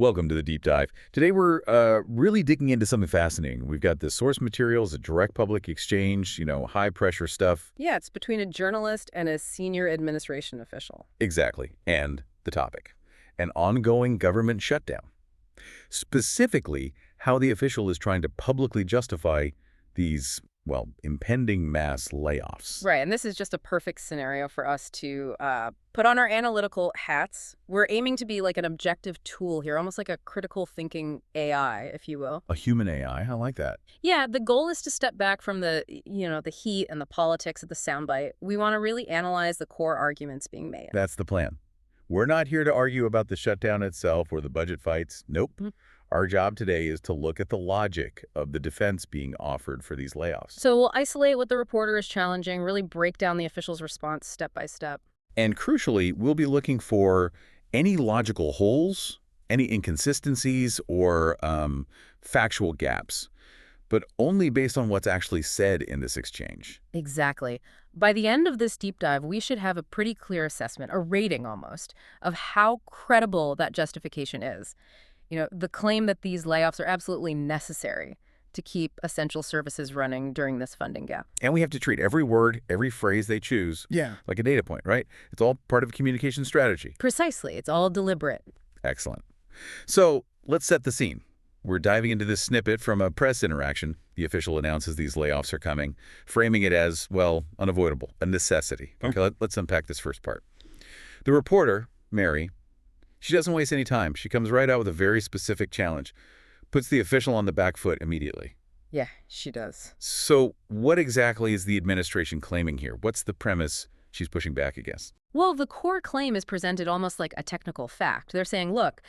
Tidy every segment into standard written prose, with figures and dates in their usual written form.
Welcome to the deep dive. Today we're really digging into something fascinating. We've got the source materials, a direct public exchange, high pressure stuff. Yeah, it's between a journalist and a senior administration official. Exactly. And the topic, an ongoing government shutdown. Specifically, how the official is trying to publicly justify these, well, impending mass layoffs. Right, and this is just a perfect scenario for us to put on our analytical hats. We're aiming to be like an objective tool here, almost like a critical thinking AI, if you will. A human AI, I like that. Yeah, the goal is to step back from the heat and the politics of the soundbite. We want to really analyze the core arguments being made. That's the plan. We're not here to argue about the shutdown itself or the budget fights. Nope. Our job today is to look at the logic of the defense being offered for these layoffs. So we'll isolate what the reporter is challenging, really break down the official's response step by step. And crucially, we'll be looking for any logical holes, any inconsistencies, or factual gaps, but only based on what's actually said in this exchange. Exactly. By the end of this deep dive, we should have a pretty clear assessment, a rating almost, of how credible that justification is. The claim that these layoffs are absolutely necessary to keep essential services running during this funding gap. And we have to treat every word, every phrase they choose like a data point, right? It's all part of a communication strategy. Precisely. It's all deliberate. Excellent. So let's set the scene. We're diving into this snippet from a press interaction. The official announces these layoffs are coming, framing it as, well, unavoidable, a necessity. Okay, let's unpack this first part. The reporter, Mary, she doesn't waste any time. She comes right out with a very specific challenge, puts the official on the back foot immediately. Yeah, she does. So what exactly is the administration claiming here? What's the premise she's pushing back against? Well, the core claim is presented almost like a technical fact. They're saying, look,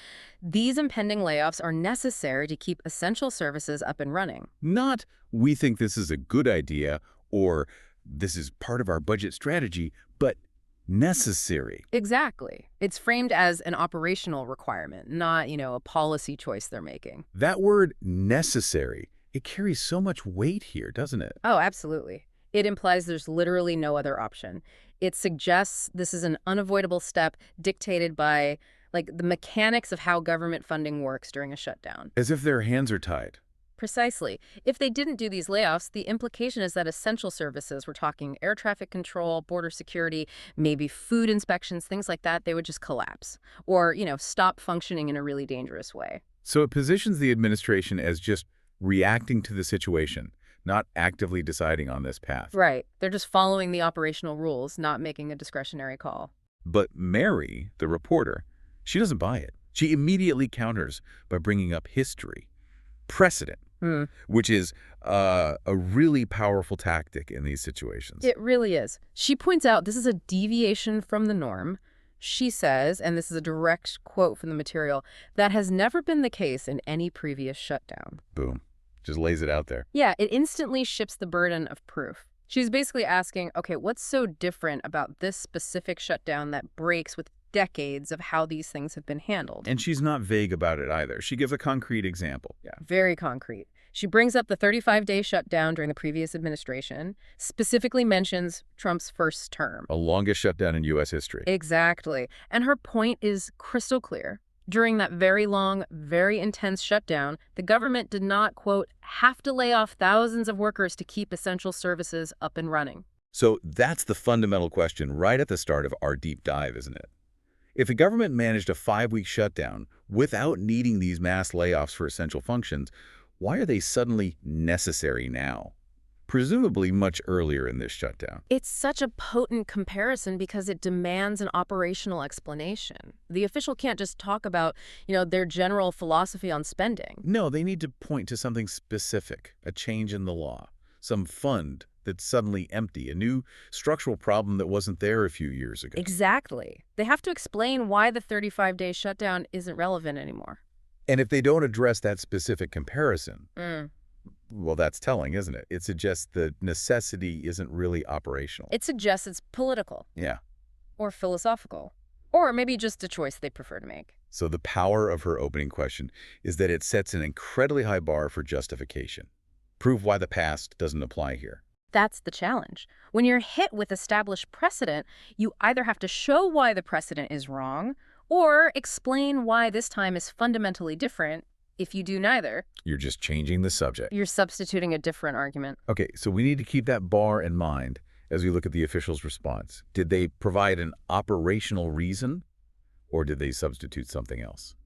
these impending layoffs are necessary to keep essential services up and running. Not, we think this is a good idea, or this is part of our budget strategy, but necessary. Exactly. It's framed as an operational requirement, not, a policy choice they're making. That word necessary, it carries so much weight here, doesn't it? Oh, absolutely. It implies there's literally no other option. It suggests this is an unavoidable step dictated by, the mechanics of how government funding works during a shutdown. As if their hands are tied. Precisely. If they didn't do these layoffs, the implication is that essential services, we're talking air traffic control, border security, maybe food inspections, things like that, they would just collapse or, stop functioning in a really dangerous way. So it positions the administration as just reacting to the situation, not actively deciding on this path. Right. They're just following the operational rules, not making a discretionary call. But Mary, the reporter, she doesn't buy it. She immediately counters by bringing up history, precedent, which is a really powerful tactic in these situations. It really is. She points out this is a deviation from the norm. She says, and this is a direct quote from the material, that has never been the case in any previous shutdown. Boom. Just lays it out there. Yeah, it instantly shifts the burden of proof. She's basically asking, okay, what's so different about this specific shutdown that breaks with decades of how these things have been handled? And she's not vague about it either. She gives a concrete example. Yeah, very concrete. She brings up the 35-day shutdown during the previous administration, specifically mentions Trump's first term. A longest shutdown in U.S. history. Exactly. And her point is crystal clear. During that very long, very intense shutdown, the government did not, quote, have to lay off thousands of workers to keep essential services up and running. So that's the fundamental question right at the start of our deep dive, isn't it? If the government managed a 5-week shutdown without needing these mass layoffs for essential functions, why are they suddenly necessary now? Presumably much earlier in this shutdown. It's such a potent comparison because it demands an operational explanation. The official can't just talk about, their general philosophy on spending. No, they need to point to something specific, a change in the law, some fund that's suddenly empty, a new structural problem that wasn't there a few years ago. Exactly. They have to explain why the 35-day shutdown isn't relevant anymore. And if they don't address that specific comparison, well, that's telling, isn't it? It suggests the necessity isn't really operational. It suggests it's political. Yeah. Or philosophical. Or maybe just a choice they prefer to make. So the power of her opening question is that it sets an incredibly high bar for justification. Prove why the past doesn't apply here. That's the challenge. When you're hit with established precedent, you either have to show why the precedent is wrong Or explain why this time is fundamentally different. If you do neither, You're just changing the subject. you're substituting a different argument. Okay, so we need to keep that bar in mind as we look at the official's response. Did they provide an operational reason, or did they substitute something else?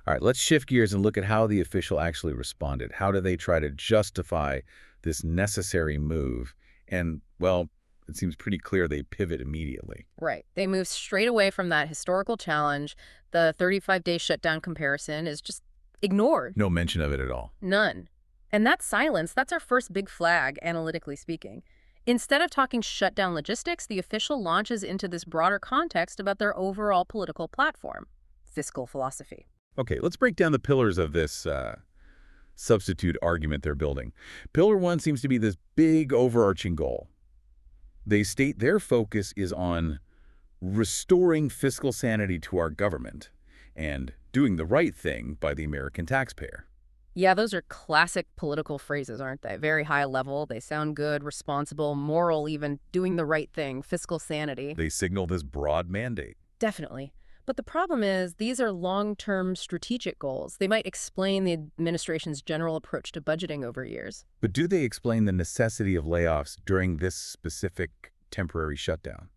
All right, let's shift gears and look at how the official actually responded. How do they try to justify this necessary move? And, well, it seems pretty clear they pivot immediately. Right. They move straight away from that historical challenge. The 35-day shutdown comparison is just ignored. No mention of it at all. None. And that silence, that's our first big flag, analytically speaking. Instead of talking shutdown logistics, the official launches into this broader context about their overall political platform, fiscal philosophy. Okay, let's break down the pillars of this substitute argument they're building. Pillar one seems to be this big overarching goal. They state their focus is on restoring fiscal sanity to our government and doing the right thing by the American taxpayer. Yeah, those are classic political phrases, aren't they? Very high level. They sound good, responsible, moral even, doing the right thing, fiscal sanity. They signal this broad mandate. Definitely. But the problem is these are long-term strategic goals. They might explain the administration's general approach to budgeting over years. But do they explain the necessity of layoffs during this specific temporary shutdown?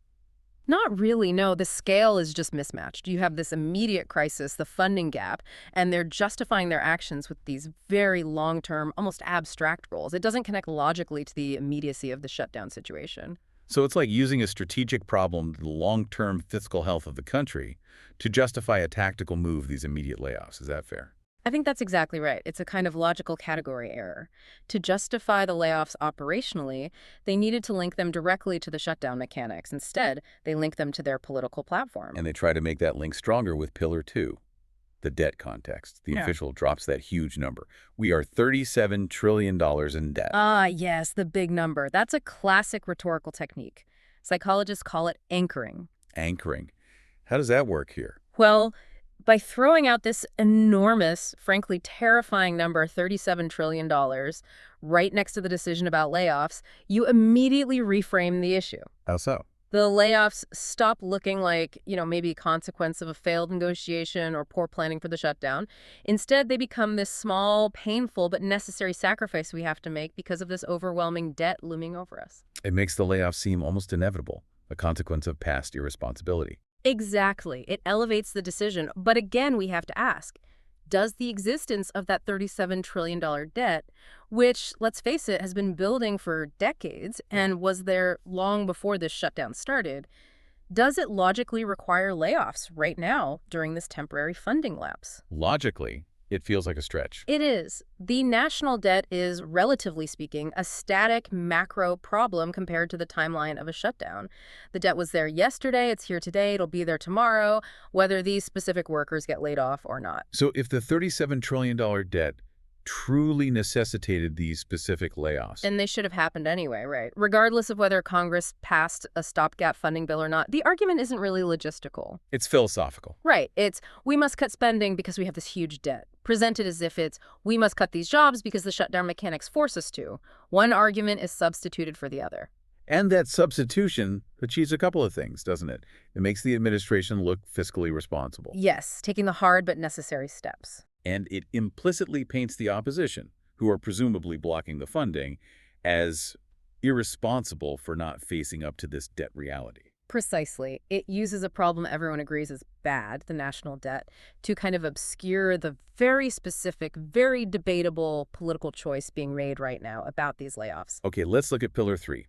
Not really, no. The scale is just mismatched. You have this immediate crisis, the funding gap, and they're justifying their actions with these very long-term, almost abstract goals. It doesn't connect logically to the immediacy of the shutdown situation. So it's like using a strategic problem, the long-term fiscal health of the country, to justify a tactical move, these immediate layoffs. Is that fair? I think that's exactly right. It's a kind of logical category error. To justify the layoffs operationally, they needed to link them directly to the shutdown mechanics. Instead, they link them to their political platform. And they try to make that link stronger with Pillar 2, the debt context. The official drops that huge number. We are $37 trillion in debt. Ah, yes, the big number. That's a classic rhetorical technique. Psychologists call it anchoring. Anchoring. How does that work here? Well, by throwing out this enormous, frankly terrifying number, $37 trillion, right next to the decision about layoffs, you immediately reframe the issue. How so? The layoffs stop looking like, maybe a consequence of a failed negotiation or poor planning for the shutdown. Instead, they become this small, painful, but necessary sacrifice we have to make because of this overwhelming debt looming over us. It makes the layoff seem almost inevitable, a consequence of past irresponsibility. Exactly. It elevates the decision. But again, we have to ask, does the existence of that $37 trillion debt, which, let's face it, has been building for decades and was there long before this shutdown started, does it logically require layoffs right now during this temporary funding lapse? Logically, it feels like a stretch. It is. The national debt is, relatively speaking, a static macro problem compared to the timeline of a shutdown. The debt was there yesterday, it's here today, it'll be there tomorrow, whether these specific workers get laid off or not. So if the $37 trillion debt truly necessitated these specific layoffs. And they should have happened anyway, right? Regardless of whether Congress passed a stopgap funding bill or not, the argument isn't really logistical. It's philosophical. Right. It's, we must cut spending because we have this huge debt. Presented as if it's, we must cut these jobs because the shutdown mechanics force us to. One argument is substituted for the other. And that substitution achieves a couple of things, doesn't it? It makes the administration look fiscally responsible. Yes, taking the hard but necessary steps. And it implicitly paints the opposition, who are presumably blocking the funding, as irresponsible for not facing up to this debt reality. Precisely. It uses a problem everyone agrees is bad, the national debt, to kind of obscure the very specific, very debatable political choice being made right now about these layoffs. Okay, let's look at Pillar 3.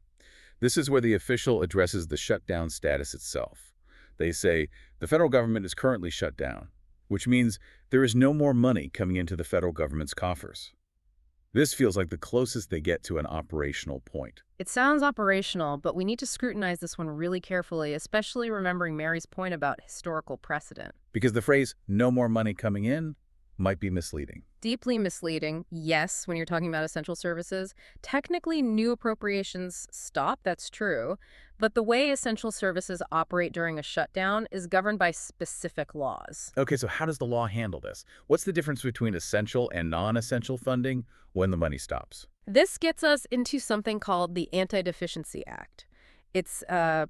This is where the official addresses the shutdown status itself. They say, the federal government is currently shut down, which means there is no more money coming into the federal government's coffers. This feels like the closest they get to an operational point. It sounds operational, but we need to scrutinize this one really carefully, especially remembering Mary's point about historical precedent. Because the phrase, no more money coming in, might be misleading. Deeply misleading, yes, when you're talking about essential services. Technically, new appropriations stop, that's true, but the way essential services operate during a shutdown is governed by specific laws. Okay, so how does the law handle this? What's the difference between essential and non-essential funding when the money stops? This gets us into something called the Anti-Deficiency Act. It's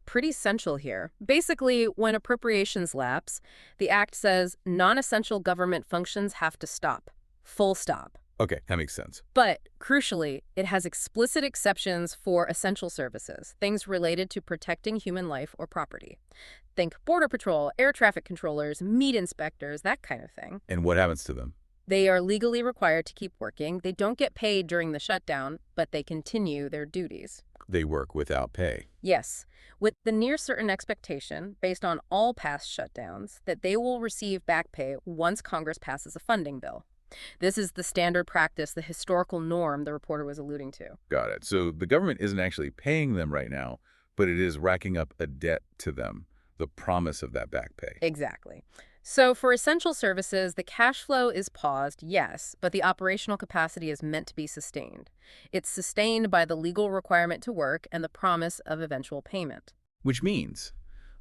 pretty essential here. Basically, when appropriations lapse, the Act says non-essential government functions have to stop. Full stop. Okay, that makes sense. But, crucially, it has explicit exceptions for essential services, things related to protecting human life or property. Think Border Patrol, air traffic controllers, meat inspectors, that kind of thing. And what happens to them? They are legally required to keep working. They don't get paid during the shutdown, but they continue their duties. They work without pay. Yes, with the near certain expectation, based on all past shutdowns, that they will receive back pay once Congress passes a funding bill. This is the standard practice, the historical norm the reporter was alluding to. Got it. So the government isn't actually paying them right now, but it is racking up a debt to them, the promise of that back pay. Exactly. So for essential services, the cash flow is paused, yes, but the operational capacity is meant to be sustained. It's sustained by the legal requirement to work and the promise of eventual payment. Which means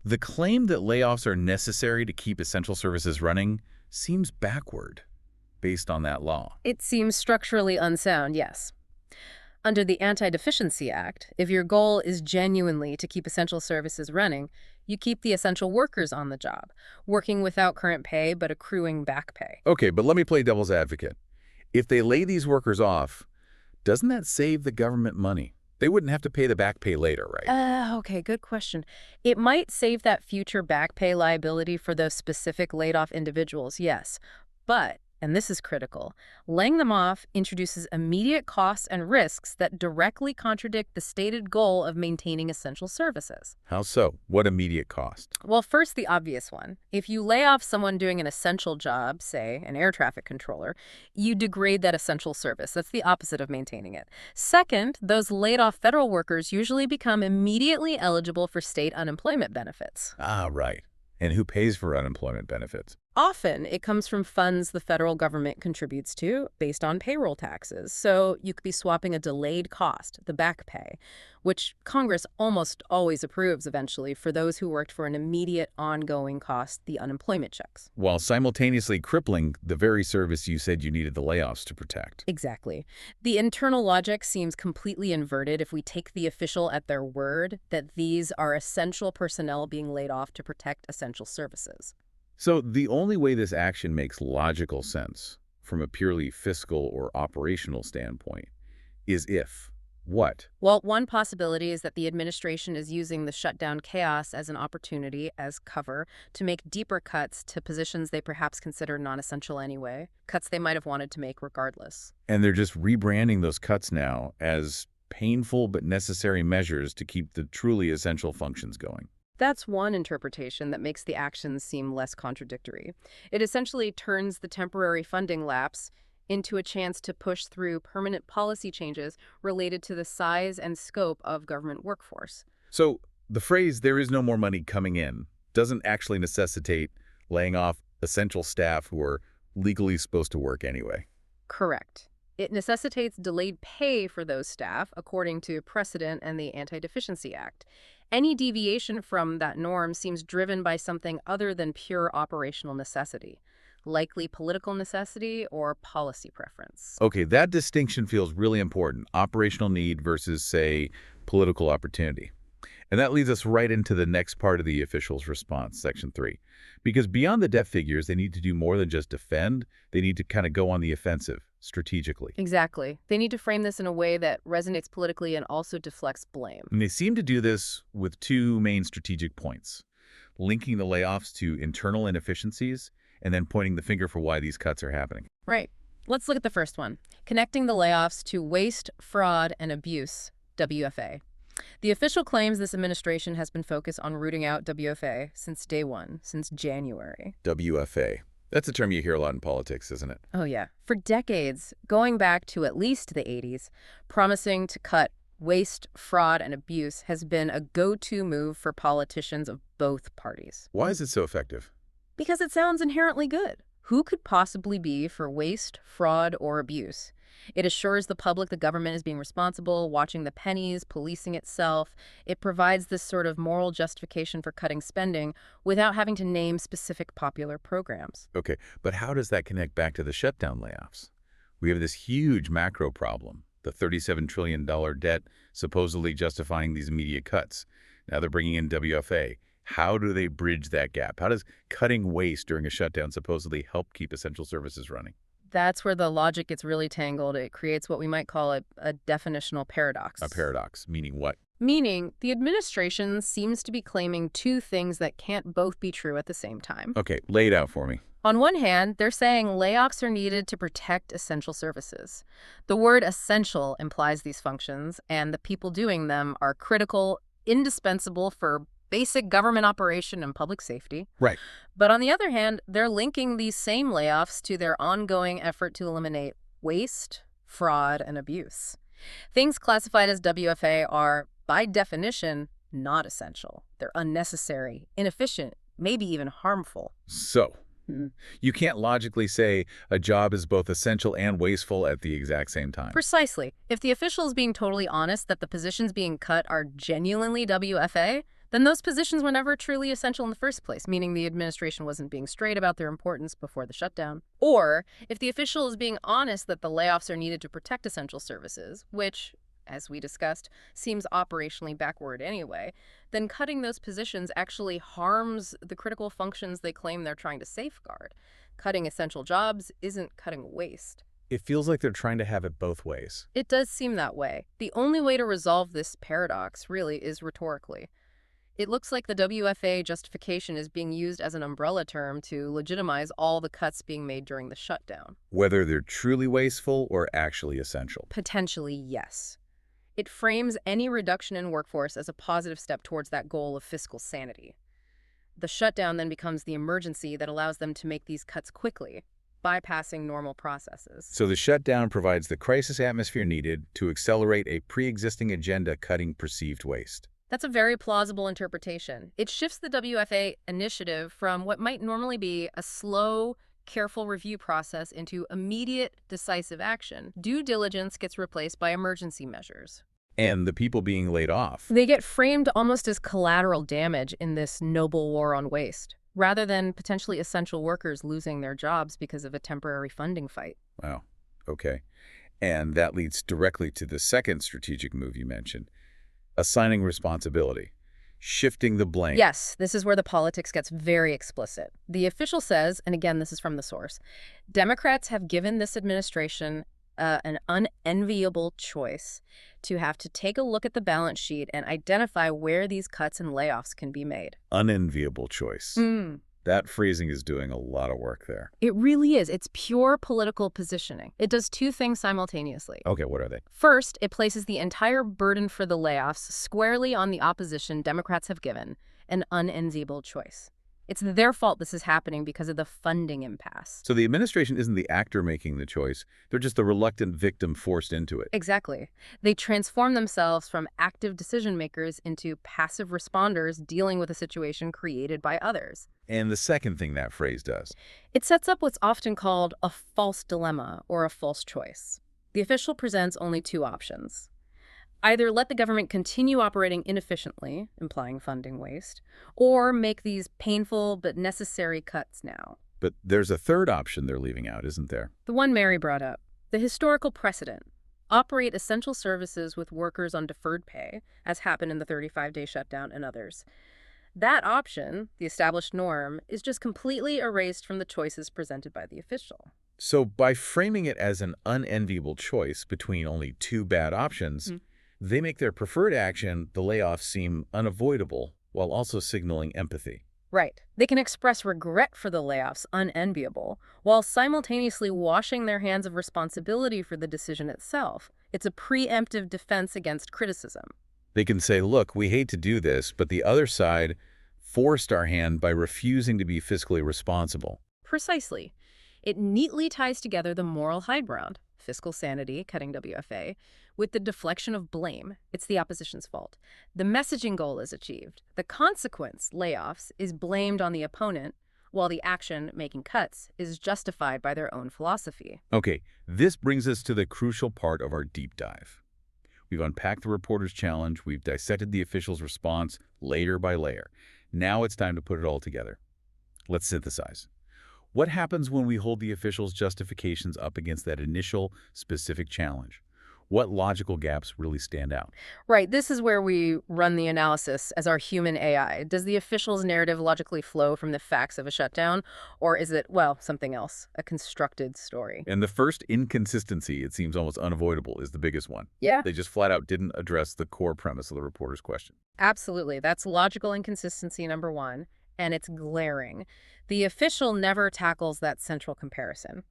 the claim that layoffs are necessary to keep essential services running seems backward based on that law. It seems structurally unsound, yes. Under the Anti-Deficiency Act, if your goal is genuinely to keep essential services running, you keep the essential workers on the job, working without current pay but accruing back pay. Okay, but let me play devil's advocate. If they lay these workers off, doesn't that save the government money? They wouldn't have to pay the back pay later, right? Okay, good question. It might save that future back pay liability for those specific laid-off individuals, yes. But, and this is critical, laying them off introduces immediate costs and risks that directly contradict the stated goal of maintaining essential services. How so? What immediate cost? Well, first, the obvious one. If you lay off someone doing an essential job, say an air traffic controller, you degrade that essential service. That's the opposite of maintaining it. Second, those laid-off federal workers usually become immediately eligible for state unemployment benefits. Ah, right. And who pays for unemployment benefits? Often, it comes from funds the federal government contributes to based on payroll taxes. So you could be swapping a delayed cost, the back pay, which Congress almost always approves eventually for those who worked for an immediate ongoing cost, the unemployment checks. While simultaneously crippling the very service you said you needed the layoffs to protect. Exactly. The internal logic seems completely inverted if we take the official at their word that these are essential personnel being laid off to protect essential services. So the only way this action makes logical sense from a purely fiscal or operational standpoint is if what? Well, one possibility is that the administration is using the shutdown chaos as an opportunity, as cover, to make deeper cuts to positions they perhaps consider non-essential anyway, cuts they might have wanted to make regardless. And they're just rebranding those cuts now as painful but necessary measures to keep the truly essential functions going. That's one interpretation that makes the actions seem less contradictory. It essentially turns the temporary funding lapse into a chance to push through permanent policy changes related to the size and scope of government workforce. So the phrase, "there is no more money coming in," doesn't actually necessitate laying off essential staff who are legally supposed to work anyway. Correct. It necessitates delayed pay for those staff, according to precedent and the Anti-Deficiency Act. Any deviation from that norm seems driven by something other than pure operational necessity, likely political necessity or policy preference. Okay, that distinction feels really important. Operational need versus, say, political opportunity. And that leads us right into the next part of the official's response, Section 3. Because beyond the debt figures, they need to do more than just defend. They need to kind of go on the offensive strategically. Exactly. They need to frame this in a way that resonates politically and also deflects blame. And they seem to do this with two main strategic points: linking the layoffs to internal inefficiencies and then pointing the finger for why these cuts are happening. Right. Let's look at the first one, connecting the layoffs to waste, fraud, and abuse, WFA. The official claims this administration has been focused on rooting out WFA since day one, since January. WFA. That's a term you hear a lot in politics, isn't it? Oh, yeah. For decades, going back to at least the 80s, promising to cut waste, fraud, and abuse has been a go-to move for politicians of both parties. Why is it so effective? Because it sounds inherently good. Who could possibly be for waste, fraud, or abuse? It assures the public the government is being responsible, watching the pennies, policing itself. It provides this sort of moral justification for cutting spending without having to name specific popular programs. Okay, but how does that connect back to the shutdown layoffs? We have this huge macro problem, the $37 trillion debt supposedly justifying these immediate cuts. Now they're bringing in WFA. How do they bridge that gap? How does cutting waste during a shutdown supposedly help keep essential services running? That's where the logic gets really tangled. It creates what we might call a definitional paradox. A paradox, meaning what? Meaning, the administration seems to be claiming two things that can't both be true at the same time. Okay, lay it out for me. On one hand, they're saying layoffs are needed to protect essential services. The word essential implies these functions, and the people doing them are critical, indispensable for basic government operation and public safety. Right. But on the other hand, they're linking these same layoffs to their ongoing effort to eliminate waste, fraud, and abuse. Things classified as WFA are, by definition, not essential. They're unnecessary, inefficient, maybe even harmful. So, you can't logically say a job is both essential and wasteful at the exact same time. Precisely. If the official is being totally honest that the positions being cut are genuinely WFA, then those positions were never truly essential in the first place, meaning the administration wasn't being straight about their importance before the shutdown. Or, if the official is being honest that the layoffs are needed to protect essential services, which, as we discussed, seems operationally backward anyway, then cutting those positions actually harms the critical functions they claim they're trying to safeguard. Cutting essential jobs isn't cutting waste. It feels like they're trying to have it both ways. It does seem that way. The only way to resolve this paradox, really, is rhetorically. It looks like the WFA justification is being used as an umbrella term to legitimize all the cuts being made during the shutdown. Whether they're truly wasteful or actually essential. Potentially, yes. It frames any reduction in workforce as a positive step towards that goal of fiscal sanity. The shutdown then becomes the emergency that allows them to make these cuts quickly, bypassing normal processes. So the shutdown provides the crisis atmosphere needed to accelerate a pre-existing agenda cutting perceived waste. That's a very plausible interpretation. It shifts the WFA initiative from what might normally be a slow, careful review process into immediate, decisive action. Due diligence gets replaced by emergency measures. And the people being laid off. They get framed almost as collateral damage in this noble war on waste, rather than potentially essential workers losing their jobs because of a temporary funding fight. Wow. Okay. And that leads directly to the second strategic move you mentioned. Assigning responsibility, shifting the blame. Yes, this is where the politics gets very explicit. The official says, and again, this is from the source, Democrats have given this administration an unenviable choice to have to take a look at the balance sheet and identify where these cuts and layoffs can be made. Unenviable choice. That phrasing is doing a lot of work there. It really is. It's pure political positioning. It does two things simultaneously. Okay, what are they? First, it places the entire burden for the layoffs squarely on the opposition Democrats have given, an unenviable choice. It's their fault this is happening because of the funding impasse. So the administration isn't the actor making the choice. They're just the reluctant victim forced into it. Exactly. They transform themselves from active decision makers into passive responders dealing with a situation created by others. And the second thing that phrase does. It sets up what's often called a false dilemma or a false choice. The official presents only two options. Either let the government continue operating inefficiently, implying funding waste, or make these painful but necessary cuts now. But there's a third option they're leaving out, isn't there? The one Mary brought up, the historical precedent. Operate essential services with workers on deferred pay, as happened in the 35-day shutdown and others. That option, the established norm, is just completely erased from the choices presented by the official. So by framing it as an unenviable choice between only two bad options, they make their preferred action, the layoffs, seem unavoidable while also signaling empathy. Right. They can express regret for the layoffs, unenviable, while simultaneously washing their hands of responsibility for the decision itself. It's a preemptive defense against criticism. They can say, look, we hate to do this, but the other side forced our hand by refusing to be fiscally responsible. Precisely. It neatly ties together the moral high ground, fiscal sanity, cutting WFA, with the deflection of blame. It's the opposition's fault. The messaging goal is achieved. The consequence, layoffs, is blamed on the opponent, while the action, making cuts, is justified by their own philosophy. Okay, this brings us to the crucial part of our deep dive. We've unpacked the reporter's challenge. We've dissected the official's response layer by layer. Now it's time to put it all together. Let's synthesize. What happens when we hold the official's justifications up against that initial specific challenge? What logical gaps really stand out? Right, this is where we run the analysis as our human AI. Does the official's narrative logically flow from the facts of a shutdown, or is it, well, something else, a constructed story? And the first inconsistency, it seems almost unavoidable, is the biggest one. Yeah. They just flat out didn't address the core premise of the reporter's question. Absolutely. That's logical inconsistency number one, and it's glaring. The official never tackles that central comparison.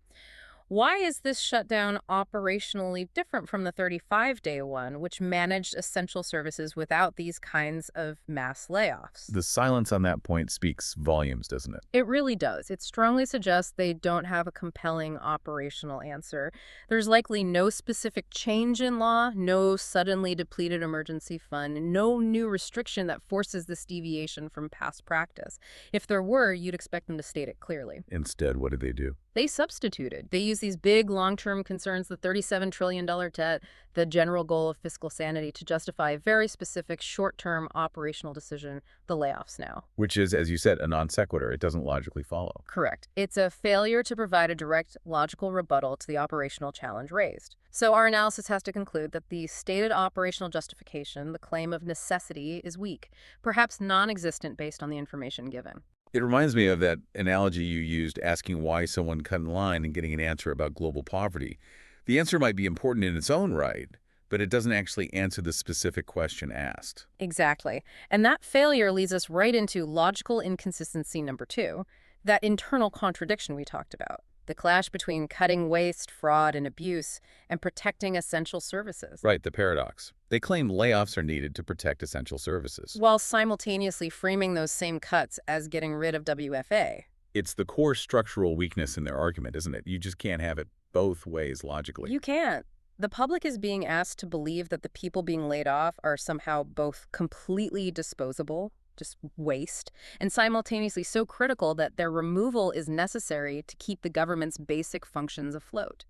Why is this shutdown operationally different from the 35-day one, which managed essential services without these kinds of mass layoffs? The silence on that point speaks volumes, doesn't it? It really does. It strongly suggests they don't have a compelling operational answer. There's likely no specific change in law, no suddenly depleted emergency fund, no new restriction that forces this deviation from past practice. If there were, you'd expect them to state it clearly. Instead, what did they do? They substituted. They used these big long-term concerns, the $37 trillion debt, the general goal of fiscal sanity, to justify a very specific short-term operational decision, the layoffs now. Which is, as you said, a non sequitur. It doesn't logically follow. Correct. It's a failure to provide a direct logical rebuttal to the operational challenge raised. So our analysis has to conclude that the stated operational justification, the claim of necessity, is weak, perhaps non-existent based on the information given. It reminds me of that analogy you used asking why someone cut in line and getting an answer about global poverty. The answer might be important in its own right, but it doesn't actually answer the specific question asked. Exactly. And that failure leads us right into logical inconsistency number two, that internal contradiction we talked about. The clash between cutting waste, fraud, and abuse and protecting essential services. Right, the paradox. They claim layoffs are needed to protect essential services. While simultaneously framing those same cuts as getting rid of WFA. It's the core structural weakness in their argument, isn't it? You just can't have it both ways logically. You can't. The public is being asked to believe that the people being laid off are somehow both completely disposable, just waste, and simultaneously so critical that their removal is necessary to keep the government's basic functions afloat.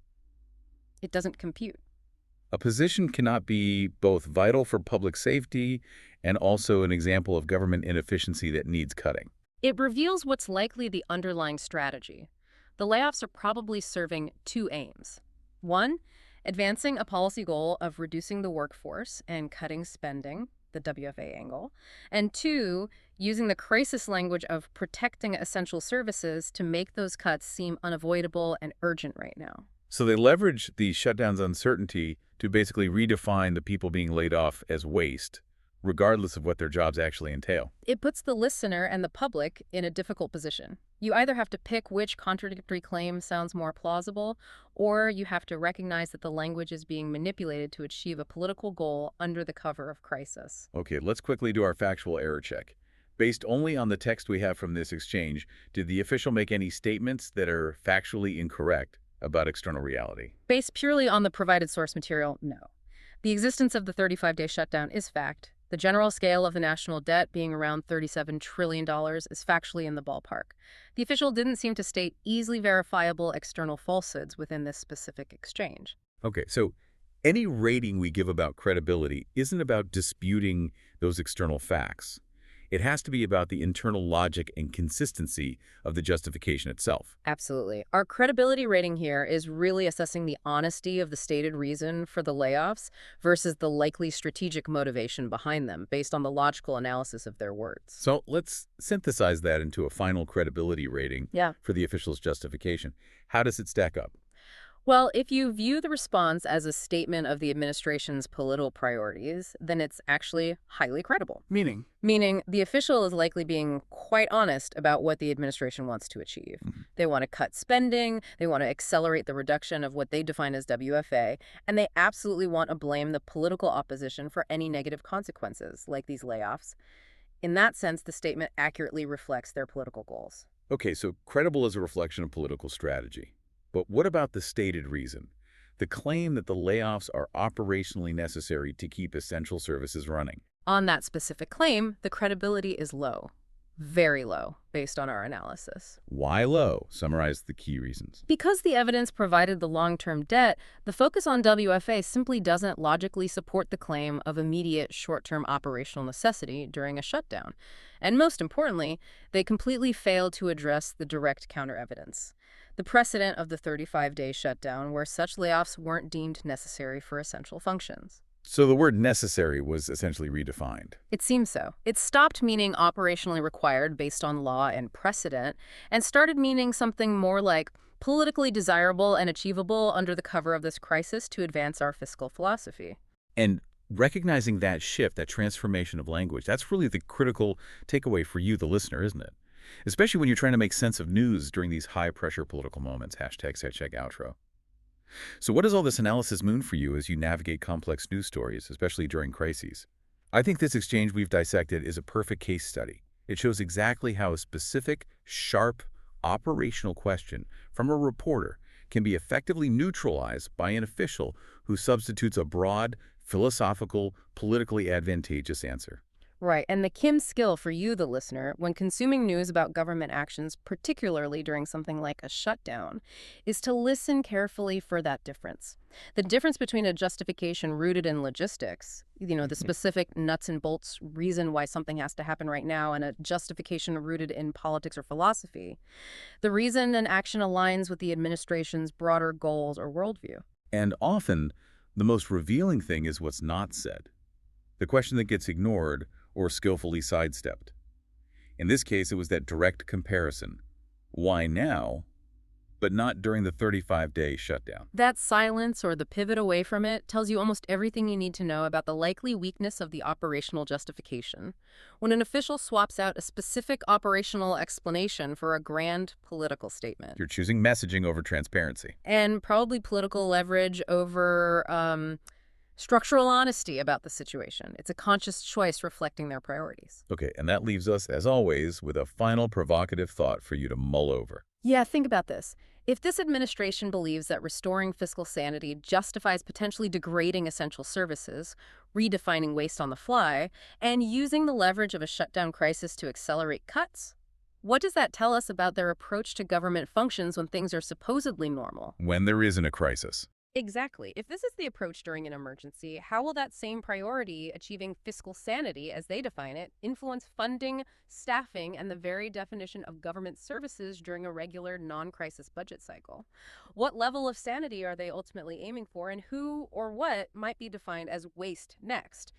It doesn't compute. A position cannot be both vital for public safety and also an example of government inefficiency that needs cutting. It reveals what's likely the underlying strategy. The layoffs are probably serving two aims. One, advancing a policy goal of reducing the workforce and cutting spending, the WFA angle, and two, using the crisis language of protecting essential services to make those cuts seem unavoidable and urgent right now. So they leverage the shutdown's uncertainty to basically redefine the people being laid off as waste, regardless of what their jobs actually entail. It puts the listener and the public in a difficult position. You either have to pick which contradictory claim sounds more plausible, or you have to recognize that the language is being manipulated to achieve a political goal under the cover of crisis. Okay, let's quickly do our factual error check. Based only on the text we have from this exchange, did the official make any statements that are factually incorrect about external reality? Based purely on the provided source material, no. The existence of the 35-day shutdown is fact. The general scale of the national debt being around $37 trillion is factually in the ballpark. The official didn't seem to state easily verifiable external falsehoods within this specific exchange. Okay, so any rating we give about credibility isn't about disputing those external facts. It has to be about the internal logic and consistency of the justification itself. Absolutely. Our credibility rating here is really assessing the honesty of the stated reason for the layoffs versus the likely strategic motivation behind them based on the logical analysis of their words. So let's synthesize that into a final credibility rating for the official's justification. How does it stack up? Well, if you view the response as a statement of the administration's political priorities, then it's actually highly credible. Meaning? Meaning the official is likely being quite honest about what the administration wants to achieve. They want to cut spending, they want to accelerate the reduction of what they define as WFA, and they absolutely want to blame the political opposition for any negative consequences, like these layoffs. In that sense, the statement accurately reflects their political goals. Okay, so credible is a reflection of political strategy. But what about the stated reason? The claim that the layoffs are operationally necessary to keep essential services running. On that specific claim, the credibility is low. Very low, based on our analysis. Why low? Summarize the key reasons. Because the evidence provided the long-term debt, the focus on WFA simply doesn't logically support the claim of immediate short-term operational necessity during a shutdown. And most importantly, they completely failed to address the direct counter-evidence. The precedent of the 35-day shutdown where such layoffs weren't deemed necessary for essential functions. So the word necessary was essentially redefined. It seems so. It stopped meaning operationally required based on law and precedent and started meaning something more like politically desirable and achievable under the cover of this crisis to advance our fiscal philosophy. And recognizing that shift, that transformation of language, that's really the critical takeaway for you, the listener, isn't it? Especially when you're trying to make sense of news during these high-pressure political moments. #outro. So what does all this analysis mean for you as you navigate complex news stories, especially during crises? I think this exchange we've dissected is a perfect case study. It shows exactly how a specific, sharp, operational question from a reporter can be effectively neutralized by an official who substitutes a broad, philosophical, politically advantageous answer. Right, and the Kim skill for you, the listener, when consuming news about government actions, particularly during something like a shutdown, is to listen carefully for that difference. The difference between a justification rooted in logistics, the specific nuts and bolts reason why something has to happen right now, and a justification rooted in politics or philosophy. The reason an action aligns with the administration's broader goals or worldview. And often, the most revealing thing is what's not said. The question that gets ignored or skillfully sidestepped. In this case, it was that direct comparison. Why now, but not during the 35-day shutdown? That silence or the pivot away from it tells you almost everything you need to know about the likely weakness of the operational justification. When an official swaps out a specific operational explanation for a grand political statement. You're choosing messaging over transparency. And probably political leverage over structural honesty about the situation. It's a conscious choice reflecting their priorities. Okay, and that leaves us, as always, with a final provocative thought for you to mull over. Yeah, think about this. If this administration believes that restoring fiscal sanity justifies potentially degrading essential services, redefining waste on the fly, and using the leverage of a shutdown crisis to accelerate cuts, what does that tell us about their approach to government functions when things are supposedly normal? When there isn't a crisis. Exactly. If this is the approach during an emergency, how will that same priority, achieving fiscal sanity as they define it, influence funding, staffing, and the very definition of government services during a regular non-crisis budget cycle? What level of sanity are they ultimately aiming for, and who or what might be defined as waste next?